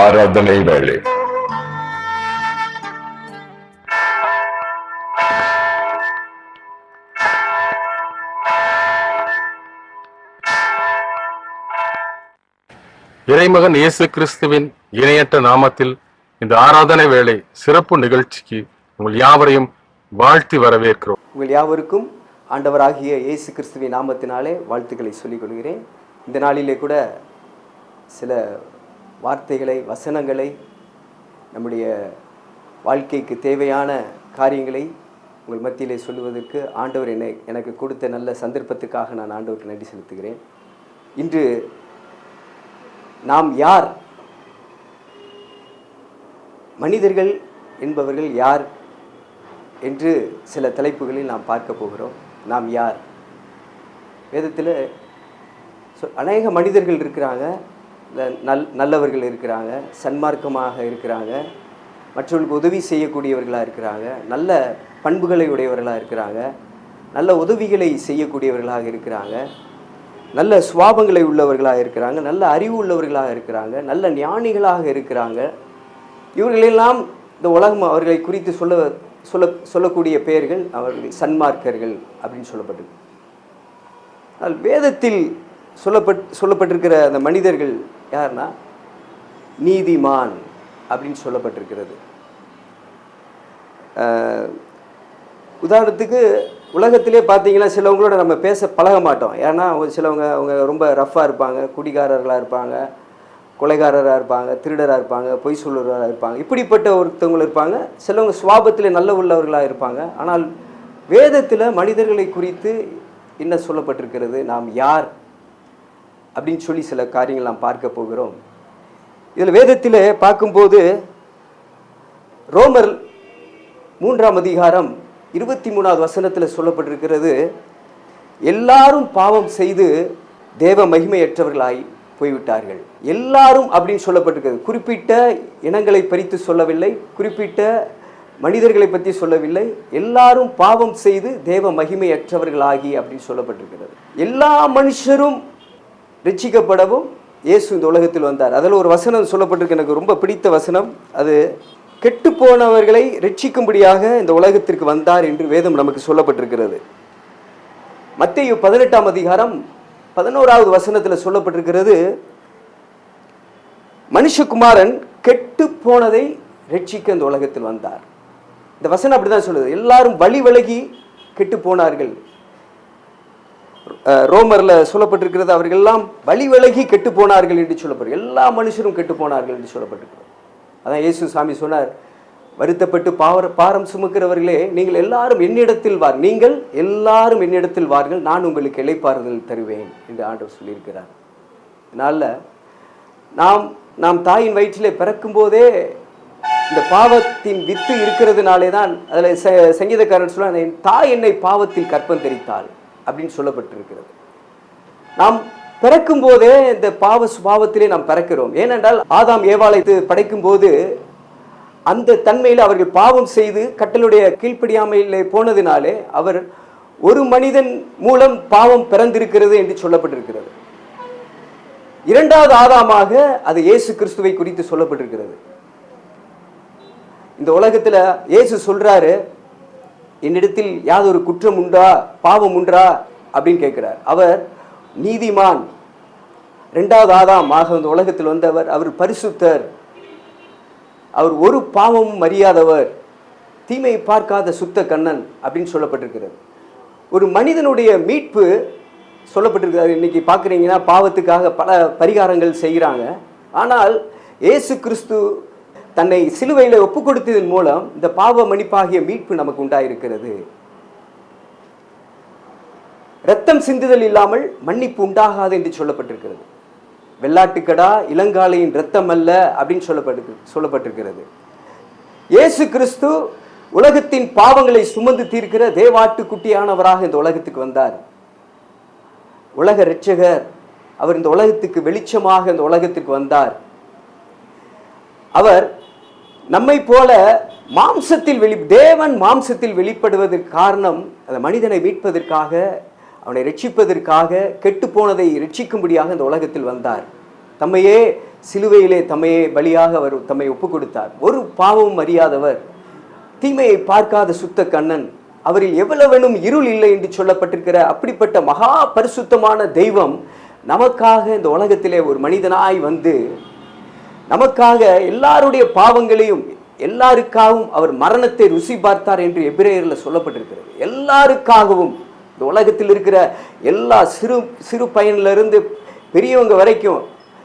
ஆராதனை வேளை. இறைமகன் இயேசு கிறிஸ்துவின் இணையற்ற நாமத்தில் இந்த ஆராதனை வேளை சிறப்பு நிகழ்ச்சிக்கு உங்கள் யாவரையும் வாழ்த்தி வரவேற்கிறோம். உங்கள் யாவருக்கும் ஆண்டவராகிய இயேசு கிறிஸ்துவின் நாமத்தினாலே வாழ்த்துக்களை சொல்லிக் கொள்கிறேன். இந்த நாளிலே கூட சில வார்த்தைகளை, வசனங்களை, நம்முடைய வாழ்க்கைக்கு தேவையான காரியங்களை உங்கள் மத்தியிலே சொல்லுவதற்கு ஆண்டவர் எனக்கு கொடுத்த நல்ல சந்தர்ப்பத்துக்காக நான் ஆண்டவருக்கு நன்றி செலுத்துகிறேன். இன்று நாம் யார், மனிதர்கள் என்பவர்கள் யார் என்று சில தலைப்புகளில் நாம் பார்க்க போகிறோம். நாம் யார்? வேதத்தில் அநேக மனிதர்கள் இருக்கிறாங்க, நல்லவர்கள் இருக்கிறாங்க, சன்மார்க்கமாக இருக்கிறாங்க, மற்றவர்களுக்கு உதவி செய்யக்கூடியவர்களாக இருக்கிறாங்க, நல்ல பண்புகளை உடையவர்களாக இருக்கிறாங்க, நல்ல உதவிகளை செய்யக்கூடியவர்களாக இருக்கிறாங்க, நல்ல சுவாபங்களை உள்ளவர்களாக இருக்கிறாங்க, நல்ல அறிவு உள்ளவர்களாக இருக்கிறாங்க, நல்ல ஞானிகளாக இருக்கிறாங்க. இவர்களெல்லாம் இந்த உலகம் அவர்களை குறித்து சொல்லக்கூடிய பெயர்கள் அவர்கள் சன்மார்க்கர்கள் அப்படின்னு சொல்லப்பட்டிருக்கு. ஆனால் வேதத்தில் சொல்லப்பட்டிருக்கிற அந்த மனிதர்கள் யாருன்னா நீதிமான் அப்படின்னு சொல்லப்பட்டிருக்கிறது. உதாரணத்துக்கு உலகத்திலே பார்த்தீங்கன்னா சிலவங்களோட நம்ம பேச பழக மாட்டோம். ஏன்னா அவங்க ரொம்ப ரஃப்பாக இருப்பாங்க, குடிகாரர்களாக இருப்பாங்க, கொலைகாரராக இருப்பாங்க, திருடராக இருப்பாங்க, பொய் சொல்லுறவராக இருப்பாங்க, இப்படிப்பட்ட ஒருத்தவங்க இருப்பாங்க. சிலவங்க சுவாபத்தில் நல்ல உள்ளவர்களாக இருப்பாங்க. ஆனால் வேதத்தில் மனிதர்களை குறித்து என்ன சொல்லப்பட்டிருக்கிறது, நாம் யார் அப்படின்னு சொல்லி சில காரியங்கள் நாம் பார்க்க போகிறோம். இதில் வேதத்தில் பார்க்கும்போது ரோமர் 3ஆம் அதிகாரம் 23வது வசனத்தில் சொல்லப்பட்டிருக்கிறது, எல்லாரும் பாவம் செய்து தேவ மகிமையற்றவர்களாய் போய்விட்டார்கள். எல்லாரும் அப்படின்னு சொல்லப்பட்டிருக்கிறது. குறிப்பிட்ட இனங்களை பறித்து சொல்லவில்லை, குறிப்பிட்ட மனிதர்களை பற்றி சொல்லவில்லை. எல்லாரும் பாவம் செய்து தேவ மகிமையற்றவர்களாகி அப்படின்னு சொல்லப்பட்டிருக்கிறது. எல்லா மனுஷரும் ரட்சிக்கப்படவும் இயேசு இந்த உலகத்தில் வந்தார். அதில் ஒரு வசனம் சொல்லப்பட்டிருக்கு, எனக்கு ரொம்ப பிடித்த வசனம். அது கெட்டு போனவர்களை ரட்சிக்கும்படியாக இந்த உலகத்திற்கு வந்தார் என்று வேதம் நமக்கு சொல்லப்பட்டிருக்கிறது. மத்தேயு 18ஆம் அதிகாரம் 11வது வசனத்தில் சொல்லப்பட்டிருக்கிறது, மனுஷகுமாரன் கெட்டு போனதை ரட்சிக்க இந்த உலகத்தில் வந்தார். இந்த வசனம் அப்படிதான் சொல்லுது. எல்லாரும் வழி விலகி கெட்டு போனார்கள். ரோமர்ல சொல்லப்பட்டிருக்கிறது, அவர்கள் எல்லாம் வழி விலகி கெட்டு போனார்கள் என்று சொல்லப்பட்டு, எல்லா மனுஷரும் கெட்டு போனார்கள் என்று சொல்லப்பட்டிருக்கிறது. அதான் இயேசு சாமி சொன்னார், வருத்தப்பட்டு பாரம் சுமக்கிறவர்களே நீங்கள் எல்லாரும் என்னிடத்தில் நீங்கள் எல்லாரும் என்னிடத்தில் வார்கள், நான் உங்களுக்கு இளைப்பாறுதல் தருவேன் என்று ஆண்டவர் சொல்லியிருக்கிறார். அதனால நாம் தாயின் வயிற்றிலே பிறக்கும் போதே இந்த பாவத்தின் வித்து இருக்கிறதுனாலே தான், அதில் சங்கீதக்காரன் சொல்ல, என் தாய் என்னை பாவத்தில் கற்பம் தெரித்தாள் அப்படின்னு சொல்லப்பட்டிருக்கிறது. நாம் பிறக்கும் போதே இந்த பாவ சுபாவத்திலே நாம் பிறக்கிறோம். ஏனென்றால் ஆதாம் ஏவாளை படைக்கும் போது அந்த தன்மையில் அவர்கள் பாவம் செய்து கட்டளுடைய கீழ்ப்படியாமையிலே போனதினாலே அவர் ஒரு மனிதன் மூலம் பாவம் பிறந்திருக்கிறது என்று சொல்லப்பட்டிருக்கிறது. இரண்டாவது ஆதாமாக அது இயேசு கிறிஸ்துவை குறித்து சொல்லப்பட்டிருக்கிறது. இந்த உலகத்துல இயேசு சொல்றாரு, என்னிடத்தில் யாதொரு குற்றம் உண்டா, பாவம் உண்டா அப்படின்னு கேட்கிறார். அவர் நீதிமான், இரண்டாவது ஆதாமாக இந்த உலகத்தில் வந்தவர், அவர் பரிசுத்தர், அவர் ஒரு பாவமும் அறியாதவர், தீமையை பார்க்காத சுத்த கண்ணன் அப்படின்னு சொல்லப்பட்டிருக்கிறது. ஒரு மனிதனுடைய மீட்பு சொல்லப்பட்டிருக்கிறது. இன்னைக்கு பார்க்குறீங்கன்னா பாவத்துக்காக பல பரிகாரங்கள் செய்கிறாங்க. ஆனால் இயேசு கிறிஸ்து தன்னை சிலுவையில் ஒப்பு கொடுத்ததன் மூலம் இந்த பாவ மன்னிப்பாகிய மீட்பு நமக்கு உண்டாயிருக்கிறது. இரத்தம் சிந்துதல் இல்லாமல் மன்னிப்பு உண்டாகாது என்று சொல்லப்பட்டிருக்கிறது. வெள்ளாட்டுக்கடா இளங்காளையின் இரத்தம் அல்ல அப்படின்னு சொல்லப்பட்டிருக்கிறது. இயேசு கிறிஸ்து உலகத்தின் பாவங்களை சுமந்து தீர்க்கிற தேவாட்டு குட்டியானவராக இந்த உலகத்துக்கு வந்தார். உலக இரட்சகர் அவர். இந்த உலகத்துக்கு வெளிச்சமாக இந்த உலகத்துக்கு வந்தார். அவர் நம்மை போல தேவன் மாம்சத்தில் வெளிப்படுவதற்கு காரணம், அந்த மனிதனை மீட்பதற்காக, அவனை ரட்சிப்பதற்காக, கெட்டு போனதை ரட்சிக்கும்படியாக இந்த உலகத்தில் வந்தார். தம்மையே சிலுவையிலே தம்மையே பலியாக அவர் தம்மை ஒப்புக் கொடுத்தார். ஒரு பாவமும் அறியாதவர், தீமையை பார்க்காத சுத்த கண்ணன், அவரில் எவ்வளவெனும் இருள் இல்லை என்று சொல்லப்பட்டிருக்கிற அப்படிப்பட்ட மகா பரிசுத்தமான தெய்வம் நமக்காக இந்த உலகத்திலே ஒரு மனிதனாய் வந்து நமக்காக எல்லாருடைய பாவங்களையும் எல்லாருக்காகவும் அவர் மரணத்தை ருசி பார்த்தார் என்று எபிரேயரில் சொல்லப்பட்டிருக்கிறது. எல்லாருக்காகவும் இந்த உலகத்தில் இருக்கிற எல்லா சிறு பையனிலிருந்து பெரியவங்க வரைக்கும்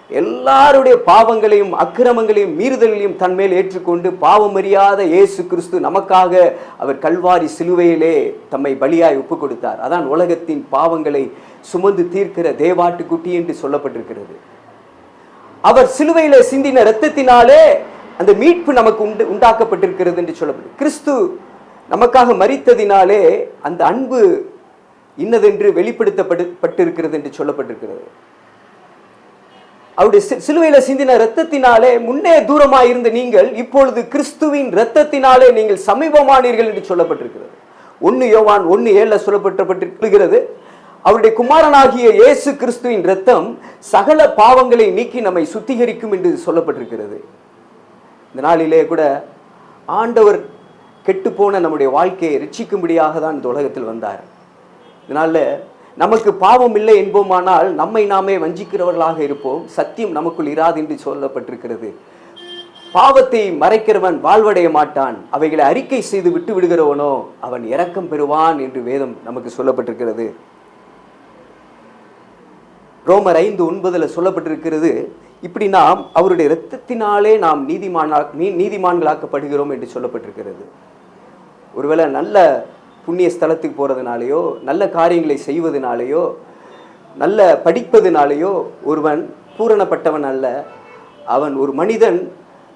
எல்லாருடைய பாவங்களையும் அக்கிரமங்களையும் மீறுதலையும் தன்மேல் ஏற்றுக்கொண்டு பாவமறியாத இயேசு கிறிஸ்து நமக்காக அவர் கல்வாரி சிலுவையிலே தம்மை பலியாய் ஒப்பு கொடுத்தார். அதான் உலகத்தின் பாவங்களை சுமந்து தீர்க்கிற தேவாட்டுக்குட்டி என்று சொல்லப்பட்டிருக்கிறது. அவர் சிலுவையிலே சிந்தின இரத்தத்தினாலே அந்த மீட்பு நமக்கு உண்டாக்கப்பட்டிருக்கிறது என்று சொல்லப்படும். கிறிஸ்து நமக்காக மரித்ததினாலே அந்த அன்பு இன்னதென்று வெளிப்படுத்தப்பட்டிருக்கிறது என்று சொல்லப்பட்டிருக்கிறது. அவருடைய சிலுவையில சிந்தின இரத்தத்தினாலே முன்னே தூரமாய் இருந்த நீங்கள் இப்பொழுது கிறிஸ்துவின் இரத்தத்தினாலே நீங்கள் சமீபமானீர்கள் என்று சொல்லப்பட்டிருக்கிறது. 1 யோவான் 1:7 சொல்லப்பட்டிருக்கிறது. அவருடைய குமாரனாகிய இயேசு கிறிஸ்துவின் இரத்தம் சகல பாவங்களை நீக்கி நம்மை சுத்திகரிக்கும் என்று சொல்லப்பட்டிருக்கிறது. இந்த நாளிலே கூட ஆண்டவர் கெட்டுப்போன நம்முடைய வாழ்க்கையை ரட்சிக்கும்படியாக தான் இந்த உலகத்தில் வந்தார். இதனால நமக்கு பாவம் இல்லை என்போமானால் நம்மை நாமே வஞ்சிக்கிறவர்களாக இருப்போம், சத்தியம் நமக்குள் இராது என்று சொல்லப்பட்டிருக்கிறது. பாவத்தை மறைக்கிறவன் வாழ்வடைய மாட்டான், அவைகளை அறிக்கை செய்து விட்டு விடுகிறவனோ அவன் இரக்கம் பெறுவான் என்று வேதம் நமக்கு சொல்லப்பட்டிருக்கிறது. ரோமர் 5:9 சொல்லப்பட்டிருக்கிறது, இப்படி நாம் அவருடைய இரத்தத்தினாலே நாம் நீதிமான்களாக்கப்படுகிறோம் என்று சொல்லப்பட்டிருக்கிறது. ஒருவேளை நல்ல புண்ணிய ஸ்தலத்துக்கு போகிறதுனாலேயோ நல்ல காரியங்களை செய்வதனாலேயோ நல்ல படிப்பதனாலேயோ ஒருவன் பூரணப்பட்டவன் அல்ல. அவன் ஒரு மனிதன்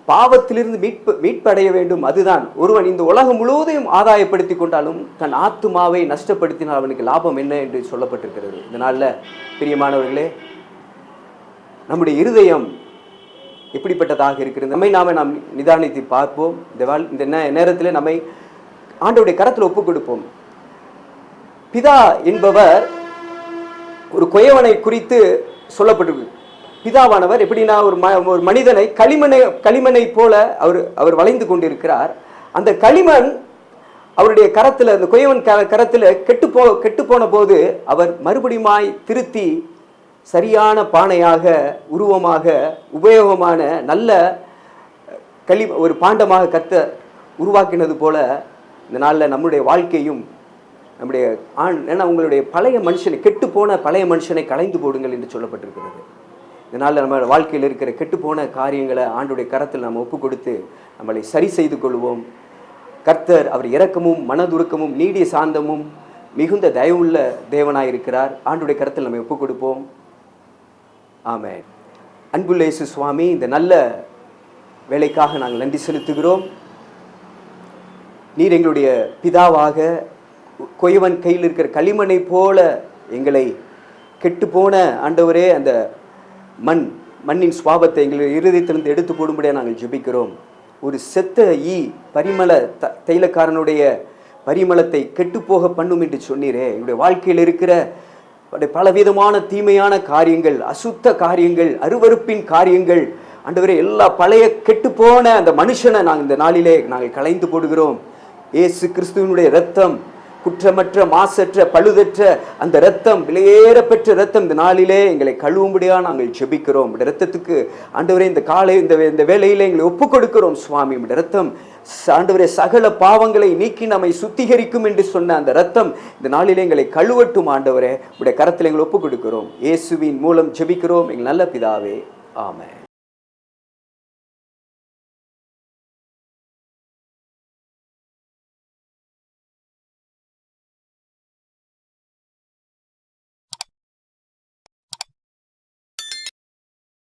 பாவத்திலிருந்து மீட்படைய வேண்டும். அதுதான் ஒருவன் இந்த உலகம் முழுவதையும் ஆதாயப்படுத்தி கொண்டாலும் தன் ஆத்துமாவை நஷ்டப்படுத்தினால் அவனுக்கு லாபம் என்ன என்று சொல்லப்பட்டிருக்கிறது. இதனால பிரியமானவர்களே, நம்முடைய இருதயம் எப்படிப்பட்டதாக இருக்கிறது நாம் நிதானித்து பார்ப்போம். இந்த நேரத்தில் நம்மை ஆண்டவருடைய கரத்தில் ஒப்புக் கொடுப்போம். பிதா என்பவர் ஒரு கொயவனை குறித்து சொல்லப்பட்டிருக்கு. பிதாவானவர் எப்படின்னா ஒரு மனிதனை களிமண்ணை போல அவர் வளைந்து கொண்டிருக்கிறார். அந்த களிமண் அவருடைய கரத்தில், அந்த கொயவன் கரத்தில் கெட்டு போன போது அவர் மறுபடியுமாய் திருத்தி சரியான பானையாக உருவமாக உபயோகமான நல்ல ஒரு பாண்டமாக கர்த்தர் உருவாக்கினது போல இந்த நாளில் நம்முடைய வாழ்க்கையும் நம்முடைய ஏன்னா உங்களுடைய பழைய மனுஷனை, கெட்டுப்போன பழைய மனுஷனை களைந்து போடுங்கள் என்று சொல்லப்பட்டிருக்கிறது. இதனால் நம்ம வாழ்க்கையில் இருக்கிற கெட்டுப்போன காரியங்களை ஆண்டுடைய கரத்தில் நம்ம ஒப்பு கொடுத்து நம்மளை சரி செய்து கொள்வோம். கர்த்தர் அவர் இரக்கமும் மனதுருக்கமும் நீடிய சாந்தமும் மிகுந்த தயவுள்ள தேவனாய் இருக்கிறார். ஆண்டுடைய கரத்தில் நம்ம ஒப்பு கொடுப்போம். ஆமென். அன்புள்ள இயேசு சுவாமி, இந்த நல்ல வேலைக்காக நாங்கள் நன்றி செலுத்துகிறோம். நீர் எங்களுடைய பிதாவாக கொயவன் கையில் இருக்கிற களிமண்ணை போல எங்களை கெட்டுப்போன ஆண்டவரே அந்த மண்ணின் சுவாபத்தை எங்களுடைய இருதயத்திலிருந்து எடுத்து போடும்படியாக நாங்கள் ஜெபிக்கிறோம். ஒரு செத்த பரிமள தைலக்காரனுடைய பரிமளத்தை கெட்டுப்போக பண்ணும் என்று சொன்னீரே. எங்களுடைய வாழ்க்கையில் இருக்கிற பலவிதமான தீமையான காரியங்கள், அசுத்த காரியங்கள், அருவருப்பின் காரியங்கள் ஆண்டவரே, எல்லா பழைய கெட்டுப்போன அந்த மனுஷனை நாங்கள் இந்த நாளிலே நாங்கள் களைந்து போடுகிறோம். இயேசு கிறிஸ்துவினுடைய இரத்தம், குற்றமற்ற மாசற்ற பழுதற்ற அந்த இரத்தம், விலையேற பெற்ற இரத்தம் இந்த நாளிலே எங்களை கழுவும்படியாக நாங்கள் ஜெபிக்கிறோம். இந்த இரத்தத்துக்கு ஆண்டவரே இந்த வேளையிலே எங்களை ஒப்புக் கொடுக்கிறோம் சுவாமி. இந்த இரத்தம் ஆண்டவரே சகல பாவங்களை நீக்கி நம்மை சுத்திகரிக்கும் என்று சொன்ன அந்த இரத்தம் இந்த நாளிலே எங்களை கழுவட்டும் ஆண்டவரே. உடைய கரத்தில் எங்களை ஒப்புக் கொடுக்கிறோம். இயேசுவின் மூலம் ஜெபிக்கிறோம் எங்கள் நல்ல பிதாவே. ஆமென்.